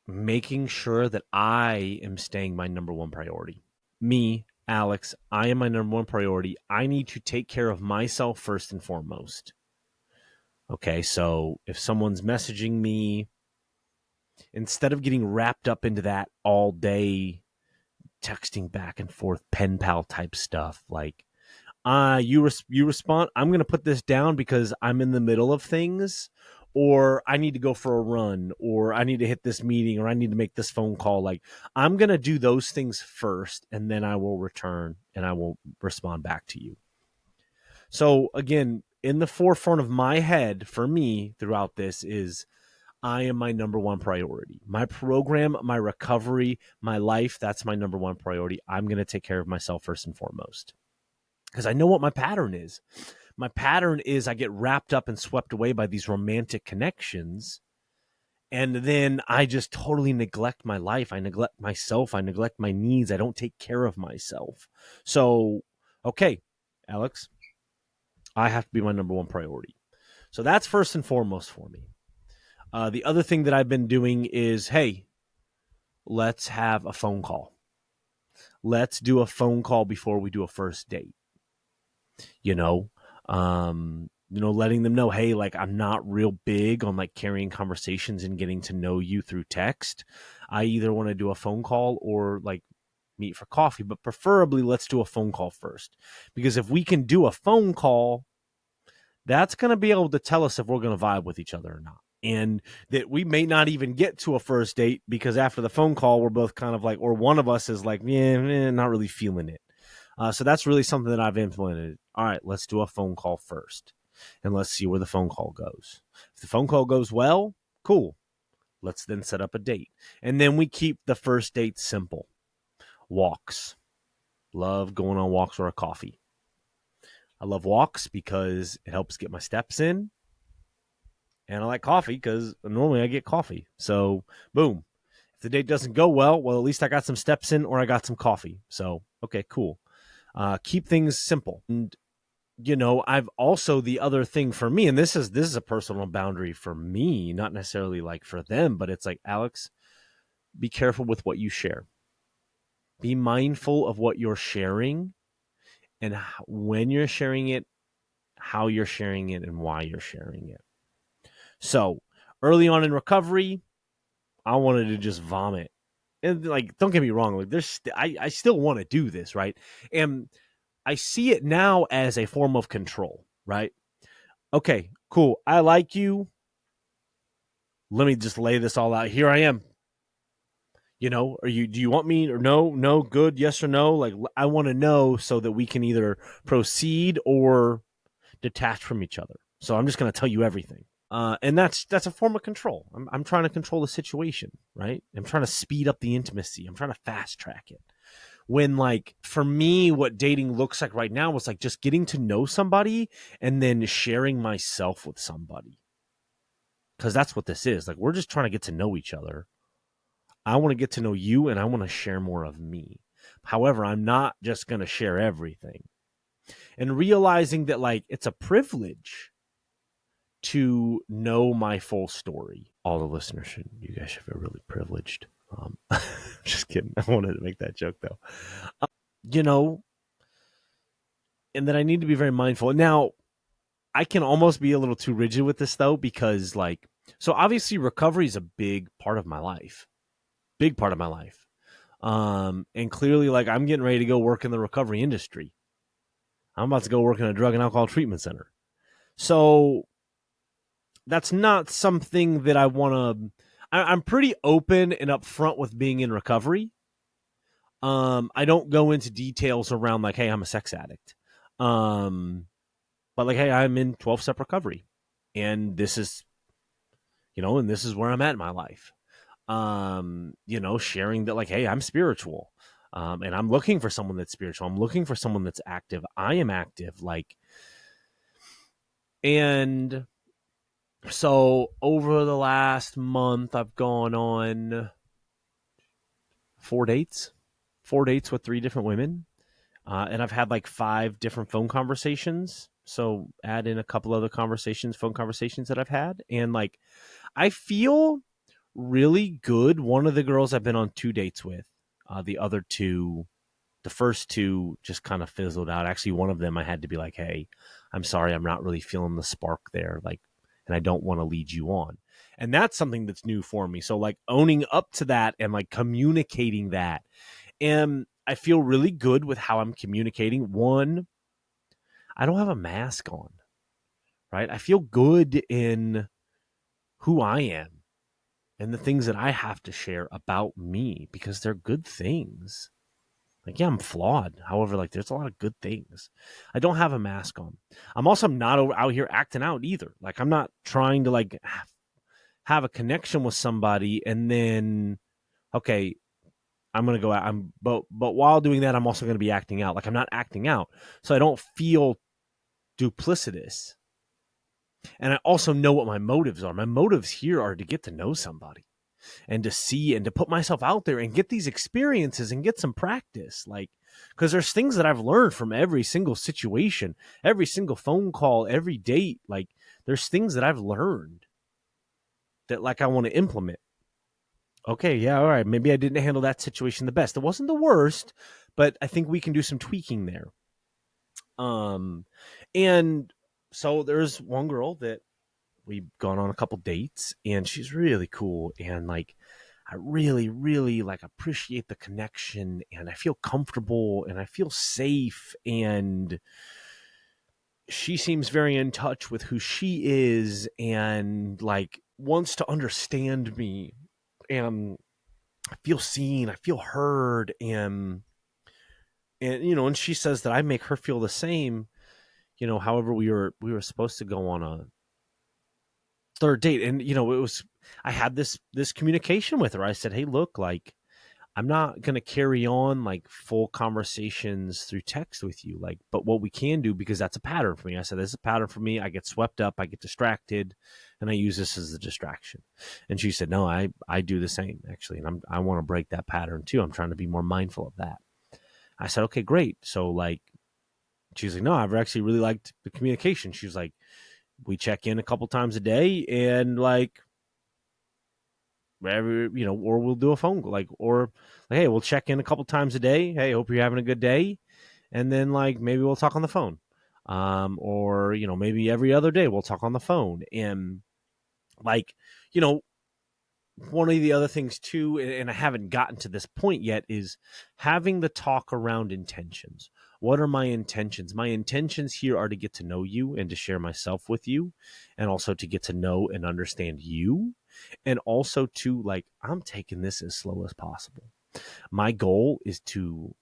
making sure that I am staying my number one priority. Me, Alex, I am my number one priority. I need to take care of myself first and foremost. Okay, so if someone's messaging me, instead of getting wrapped up into that all day, texting back and forth, pen pal type stuff, like, you respond, I'm going to put this down because I'm in the middle of things, or I need to go for a run, or I need to hit this meeting, or I need to make this phone call. Like, I'm going to do those things first, and then I will return and I will respond back to you. So again, in the forefront of my head for me throughout this is, I am my number one priority. My program, my recovery, my life, that's my number one priority. I'm going to take care of myself first and foremost. Because I know what my pattern is. My pattern is I get wrapped up and swept away by these romantic connections. And then I just totally neglect my life. I neglect myself. I neglect my needs. I don't take care of myself. So, okay, Alex, I have to be my number one priority. So that's first and foremost for me. The other thing that I've been doing is, hey, let's have a phone call. Let's do a phone call before we do a first date. Letting them know, hey, like, I'm not real big on like carrying conversations and getting to know you through text. I either want to do a phone call or like meet for coffee, but preferably let's do a phone call first. Because if we can do a phone call, that's going to be able to tell us if we're going to vibe with each other or not. And that we may not even get to a first date because after the phone call, we're both kind of like, or one of us is like, not really feeling it. So that's really something that I've implemented. All right, let's do a phone call first, and let's see where the phone call goes. If the phone call goes well, cool. Let's then set up a date. And then we keep the first date simple. Walks. Love going on walks or a coffee. I love walks because it helps get my steps in. And I like coffee because normally I get coffee. So, boom. If the date doesn't go well, at least I got some steps in or I got some coffee. So, okay, cool. Keep things simple. And, I've also, the other thing for me, and this is a personal boundary for me, not necessarily like for them, but it's like, Alex, be careful with what you share. Be mindful of what you're sharing and when you're sharing it, how you're sharing it, and why you're sharing it. So early on in recovery, I wanted to just vomit. And like, don't get me wrong, like I still want to do this, right? And I see it now as a form of control, right? Okay, cool. I like you. Let me just lay this all out. Here I am. Do you want me or no, good, yes or no? Like, I want to know so that we can either proceed or detach from each other. So I'm just going to tell you everything. And that's a form of control. I'm trying to control the situation, right? I'm trying to speed up the intimacy. I'm trying to fast track it. When, like, for me, what dating looks like right now is like just getting to know somebody and then sharing myself with somebody, because that's what this is. Like, we're just trying to get to know each other. I want to get to know you, and I want to share more of me. However, I'm not just going to share everything. And realizing that, like, it's a privilege to know my full story. All the listeners you guys should feel really privileged. Just kidding. I wanted to make that joke though. You know, and that I need to be very mindful. Now, I can almost be a little too rigid with this though, because, like, so obviously recovery is a big part of my life. Big part of my life. And clearly, like, I'm getting ready to go work in the recovery industry. I'm about to go work in a drug and alcohol treatment center. So that's not something that I want to. I'm pretty open and upfront with being in recovery. I don't go into details around, like, hey, I'm a sex addict. But, like, hey, I'm in 12-step recovery, and this is, and this is where I'm at in my life. Sharing that, like, hey, I'm spiritual. And I'm looking for someone that's spiritual. I'm looking for someone that's active. I am active. Like, and so over the last month, I've gone on 4 dates with 3 different women. And I've had like 5 different phone conversations. So add in a couple other phone conversations that I've had. And, like, I feel really good. One of the girls I've been on 2 dates with. The other 2, the first 2 just kind of fizzled out. Actually, one of them I had to be like, hey, I'm sorry, I'm not really feeling the spark there. Like, and I don't want to lead you on. And that's something that's new for me. So, like, owning up to that and, like, communicating that. And I feel really good with how I'm communicating. One, I don't have a mask on, right? I feel good in who I am and the things that I have to share about me, because they're good things. Like, yeah, I'm flawed. However, like, there's a lot of good things. I don't have a mask on. I'm also not out here acting out either. Like, I'm not trying to, like, have a connection with somebody and then, okay, I'm going to go out. But while doing that, I'm also going to be acting out. Like, I'm not acting out. So I don't feel duplicitous. And I also know what my motives are. My motives here are to get to know somebody and to see and to put myself out there and get these experiences and get some practice. Like, because there's things that I've learned from every single situation, every single phone call, every date. Like, there's things that I've learned that, like, I want to implement. Okay, yeah, all right, maybe I didn't handle that situation the best. It wasn't the worst, but I think we can do some tweaking there. And so there's one girl that we've gone on a couple dates, and she's really cool, and, like, I really, really, like, appreciate the connection, and I feel comfortable and I feel safe, and she seems very in touch with who she is and, like, wants to understand me, and I feel seen, I feel heard, and and she says that I make her feel the same. However, we were supposed to go on a 3rd date, and it was, I had this communication with her. I said, hey, look, like, I'm not going to carry on, like, full conversations through text with you, like, but what we can do, because that's a pattern for me. I said, this is a pattern for me. I get swept up, I get distracted, and I use this as a distraction. And she said, no, I do the same, actually, and I want to break that pattern too. I'm trying to be more mindful of that. I said, okay, great. So, like, she's like, no, I've actually really liked the communication. She was like, we check in a couple times a day, and, like, wherever, or we'll do a phone call, like, or like, hey, we'll check in a couple times a day. Hey, hope you're having a good day. And then, like, maybe we'll talk on the phone. Or, maybe every other day we'll talk on the phone. And, like, one of the other things too, and I haven't gotten to this point yet, is having the talk around intentions. What are my intentions? My intentions here are to get to know you and to share myself with you, and also to get to know and understand you, and also to, like, I'm taking this as slow as possible. My goal is to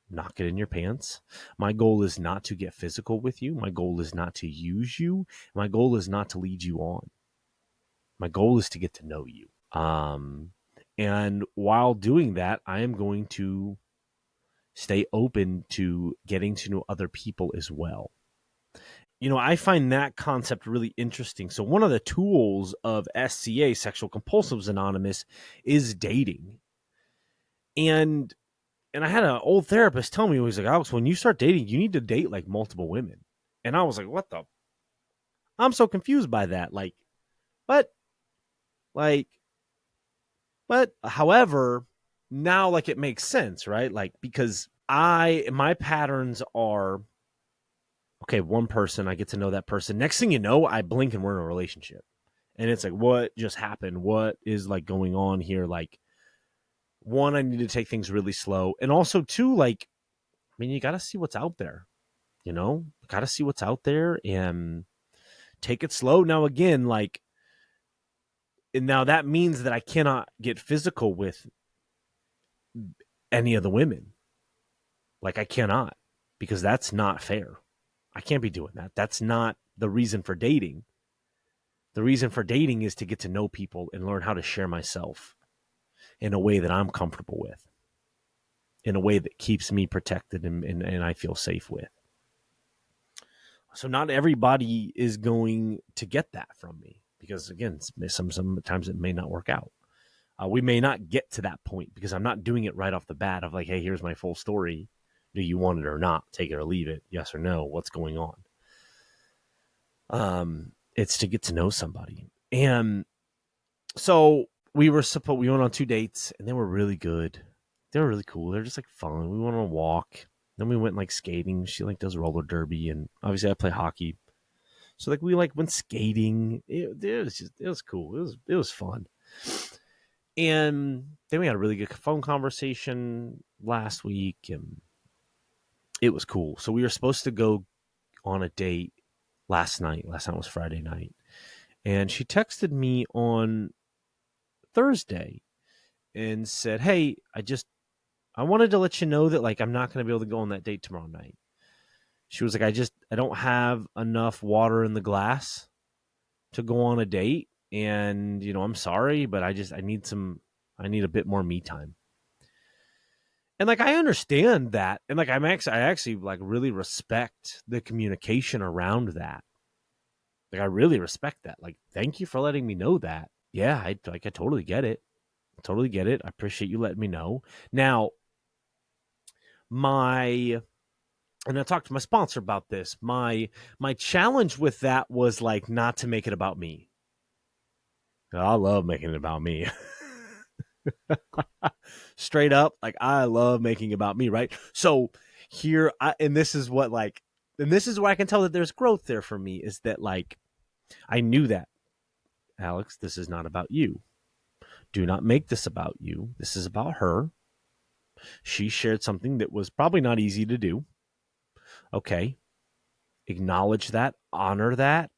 not get in your pants. My goal is not to get physical with you. My goal is not to use you. My goal is not to lead you on. My goal is to get to know you. And while doing that, I am going to stay open to getting to know other people as well. I find that concept really interesting. So one of the tools of SCA, Sexual Compulsives Anonymous, is dating. And I had an old therapist tell me, he was like, Alex, when you start dating, you need to date like multiple women. And I was like, what the? I'm so confused by that. But, like, however, now like it makes sense, right? Like, because my patterns are, okay, one person, I get to know that person. Next thing you know, I blink and we're in a relationship. And it's like, what just happened? What is like going on here? Like, one, I need to take things really slow. And also, two, like, I mean, you got to see what's out there, got to see what's out there and take it slow. Now, again, like, and now that means that I cannot get physical with any of the women. Like, I cannot, because that's not fair. I can't be doing that. That's not the reason for dating. The reason for dating is to get to know people and learn how to share myself in a way that I'm comfortable with, in a way that keeps me protected and I feel safe with. So not everybody is going to get that from me, because, again, sometimes it may not work out. We may not get to that point because I'm not doing it right off the bat of like, hey, here's my full story. Do you want it or not? Take it or leave it. Yes or no? What's going on? It's to get to know somebody. And so we went on 2 dates, and they were really good. They were really cool. They're just like fun. We went on a walk. Then we went like skating. She like does roller derby, and obviously I play hockey. So like we like went skating. It was cool. It was fun. And then we had a really good phone conversation last week, and it was cool. So we were supposed to go on a date last night. Last night was Friday night. And she texted me on Thursday and said, hey, I wanted to let you know that like I'm not going to be able to go on that date tomorrow night. She was like, I don't have enough water in the glass to go on a date. And, I'm sorry, but I need a bit more me time. And like, I understand that. And like, I actually like really respect the communication around that. Like, I really respect that. Like, thank you for letting me know that. Yeah, I totally get it. Totally get it. I appreciate you letting me know. Now, and I talked to my sponsor about this. My challenge with that was like not to make it about me. I love making it about me. Straight up, like I love making it about me, right? So and this is where I can tell that there's growth there for me, is that like I knew that, Alex, this is not about you. Do not make this about you. This is about her. She shared something that was probably not easy to do. Okay. Acknowledge that, honor that,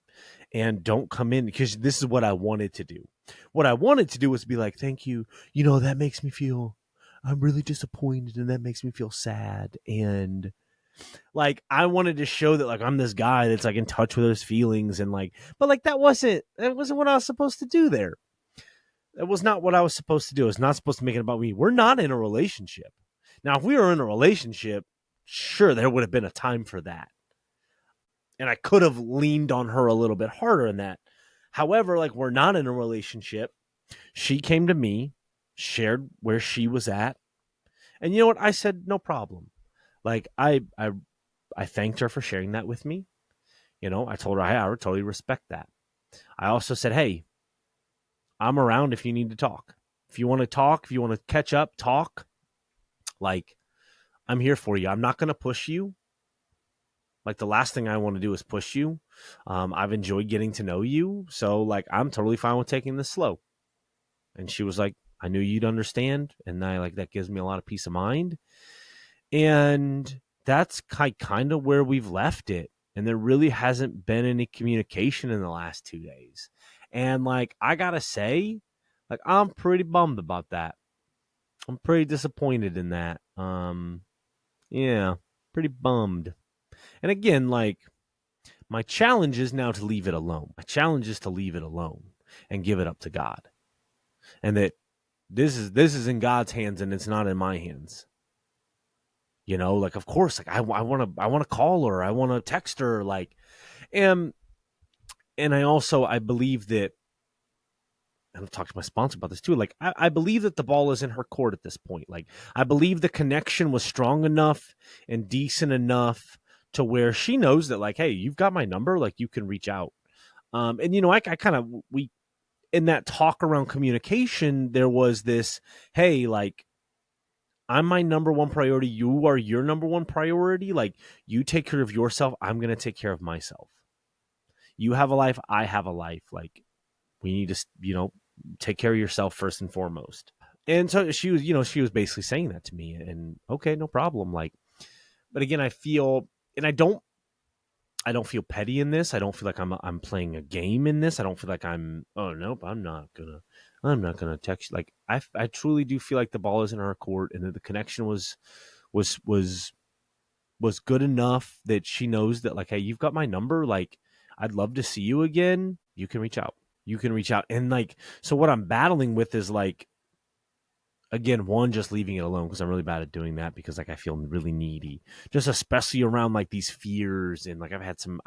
and don't come in, because this is what I wanted to do. What I wanted to do was be like, thank you. That makes me feel, I'm really disappointed, and that makes me feel sad. And like, I wanted to show that like I'm this guy that's like in touch with his feelings, and like, but like that wasn't what I was supposed to do there. That was not what I was supposed to do. It's not supposed to make it about me. We're not in a relationship. Now, if we were in a relationship, sure, there would have been a time for that. And I could have leaned on her a little bit harder in that. However, like, we're not in a relationship. She came to me, shared where she was at. And you know what? I said, no problem. Like, I thanked her for sharing that with me. I told her, I totally respect that. I also said, hey, I'm around if you need to talk. If you want to talk, if you want to catch up, talk. Like, I'm here for you. I'm not going to push you. Like, the last thing I want to do is push you. I've enjoyed getting to know you. So, like, I'm totally fine with taking this slow. And she was like, I knew you'd understand. And that gives me a lot of peace of mind. And that's kind of where we've left it. And there really hasn't been any communication in the last 2 days. And like, I gotta say, like, I'm pretty bummed about that. I'm pretty disappointed in that. Yeah, pretty bummed. And again, like, my challenge is now to leave it alone. My challenge is to leave it alone. and give it up to God. And that this is in God's hands and it's not in my hands. You know, like of course, like I want to call her, I want to text her, like, and I believe that, and I've talked to my sponsor about this too. Like, I believe that the ball is in her court at this point. Like, I believe the connection was strong enough and decent enough to where she knows that, like, hey, you've got my number, like, you can reach out. And I kind of we in that talk around communication, there was this, hey, like, I'm my number one priority. You are your number one priority. Like, you take care of yourself. I'm gonna take care of myself. You have a life. I have a life. Like, we need to, take care of yourself first and foremost. And so she was basically saying that to me, and okay, no problem. Like, but again, and I don't feel petty in this. I don't feel like I'm playing a game in this. I don't feel like oh nope, I'm not gonna text. Like, I truly do feel like the ball is in our court, and that the connection was good enough that she knows that, like, hey, you've got my number. Like, I'd love to see you again. You can reach out. And, like, so what I'm battling with is, like, again, one, just leaving it alone, because I'm really bad at doing that, because, like, I feel really needy, just especially around, like, these fears. And, like, I've had some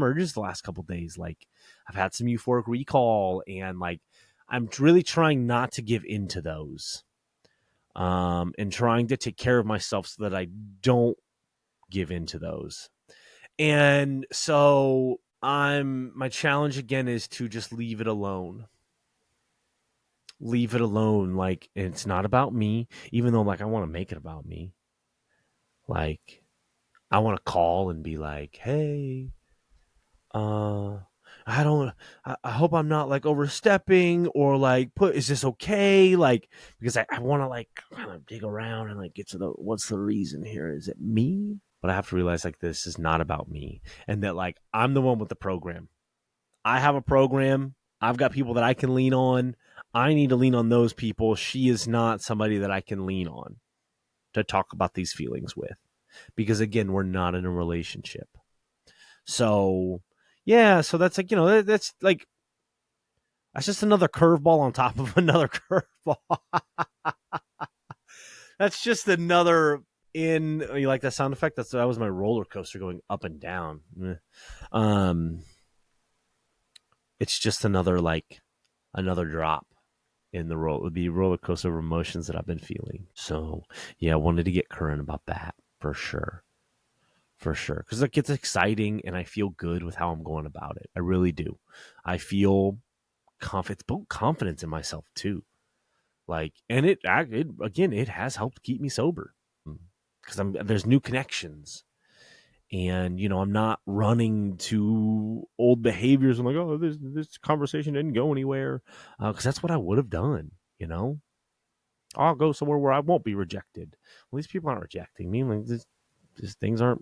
urges the last couple of days. Like, I've had some euphoric recall, and, like, I'm really trying not to give into those, and trying to take care of myself so that I don't give into those. And so my challenge again is to just leave it alone. Like, it's not about me, even though, like, I want to make it about me. Like, I want to call and be like, hey, uh I don't I hope I'm not, like, overstepping, or, like, is this okay? Like, because I want to, like, kind of dig around and, like, get to what's the reason here? Is it me? But I have to realize, like, this is not about me, and that, like, I'm the one with the program. I have a program. I've got people that I can lean on. I need to lean on those people. She is not somebody that I can lean on to talk about these feelings with, because, again, we're not in a relationship. So, yeah, so that's, like, that's, like, that's just another curveball on top of another curveball. That's just another you like that sound effect? That was my roller coaster going up and down. Um, it's just another drop in the roller coaster of emotions that I've been feeling. So, yeah, I wanted to get current about that for sure. Because it gets exciting, and I feel good with how I'm going about it. I really do. I feel confidence in myself too. Like, and it again, it has helped keep me sober, because there's new connections, and I'm not running to old behaviors. I'm like, oh, this conversation didn't go anywhere, because that's what I would have done. I'll go somewhere where I won't be rejected. Well, these people aren't rejecting me. Like, just things are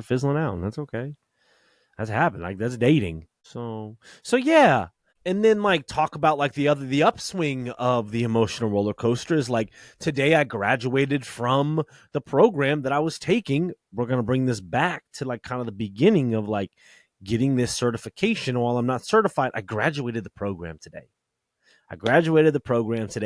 fizzling out, and that's okay. That's happened. Like, that's dating. So yeah. And then, like, talk about, like, the upswing of the emotional roller coaster is, like, today I graduated from the program that I was taking. We're going to bring this back to, like, kind of the beginning of, like, getting this certification. While I'm not certified, I graduated the program today.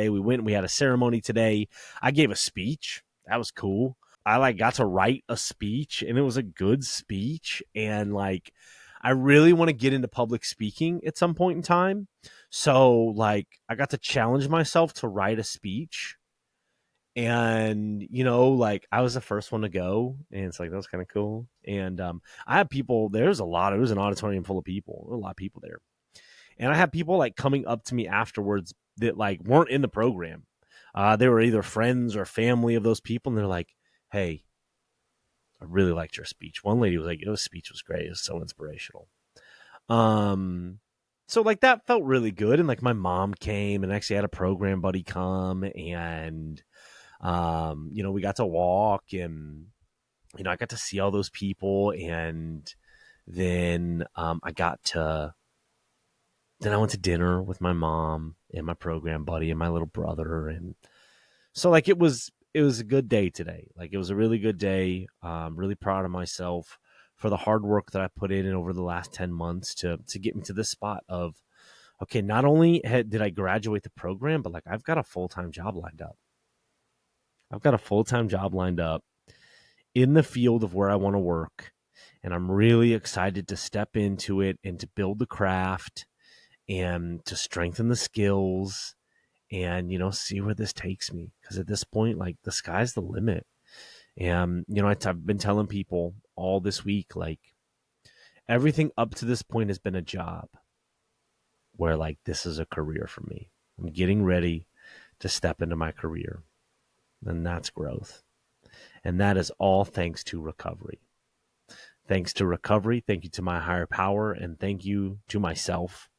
We went and we had a ceremony today. I gave a speech. That was cool. I, like, got to write a speech, and it was a good speech. And, like, I really want to get into public speaking at some point in time. So, like, I got to challenge myself to write a speech. And, like, I was the first one to go. And it's like, that was kind of cool. And I had people, it was an auditorium full of people. There were a lot of people there. And I had people, like, coming up to me afterwards that, like, weren't in the program. They were either friends or family of those people. And they're like, hey, I really liked your speech. One lady was like, your speech was great. It was so inspirational. So, like, that felt really good. And, like, my mom came and actually had a program buddy come, and, we got to walk, and, I got to see all those people. And then, then I went to dinner with my mom and my program buddy and my little brother. And so, like, it was a good day today. Like, it was a really good day. Really proud of myself for the hard work that I put in over the last 10 months to get me to this spot of okay, not only did I graduate the program, but like I've got a full-time job lined up. I've got a full-time job lined up in the field of where I want to work. And I'm really excited to step into it and to build the craft and to strengthen the skills and, see where this takes me. Because at this point, like the sky's the limit. And, I've been telling people all this week, like everything up to this point has been a job where like this is a career for me. I'm getting ready to step into my career. And that's growth. And that is all thanks to recovery. Thanks to recovery. Thank you to my higher power. And thank you to myself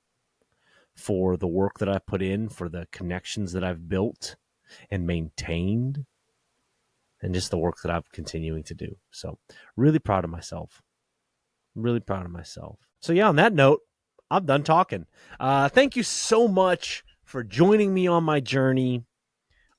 for the work that I've put in, for the connections that I've built and maintained, and just the work that I'm continuing to do. So really proud of myself. Really proud of myself. So yeah, on that note, I'm done talking. Thank you so much for joining me on my journey.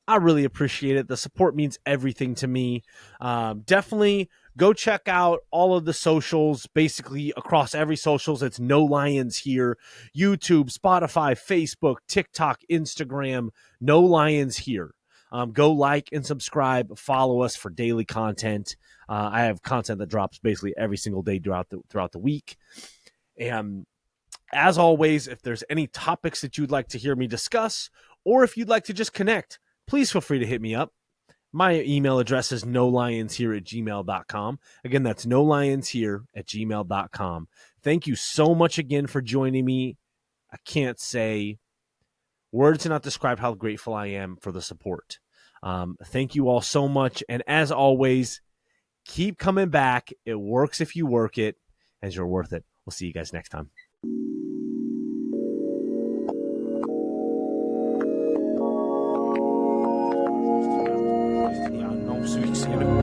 I really appreciate it. The support means everything to me. Definitely go check out all of the socials, basically across every socials. It's No Lions Here, YouTube, Spotify, Facebook, TikTok, Instagram, No Lions Here. Go like and subscribe. Follow us for daily content. I have content that drops basically every single day throughout the week. And as always, if there's any topics that you'd like to hear me discuss, or if you'd like to just connect, please feel free to hit me up. My email address is nolionshere@gmail.com. Again, that's nolionshere@gmail.com. Thank you so much again for joining me. I can't say words to not describe how grateful I am for the support. Thank you all so much. And as always, keep coming back. It works if you work it, and you're worth it. We'll see you guys next time. Ja, non, zoiets.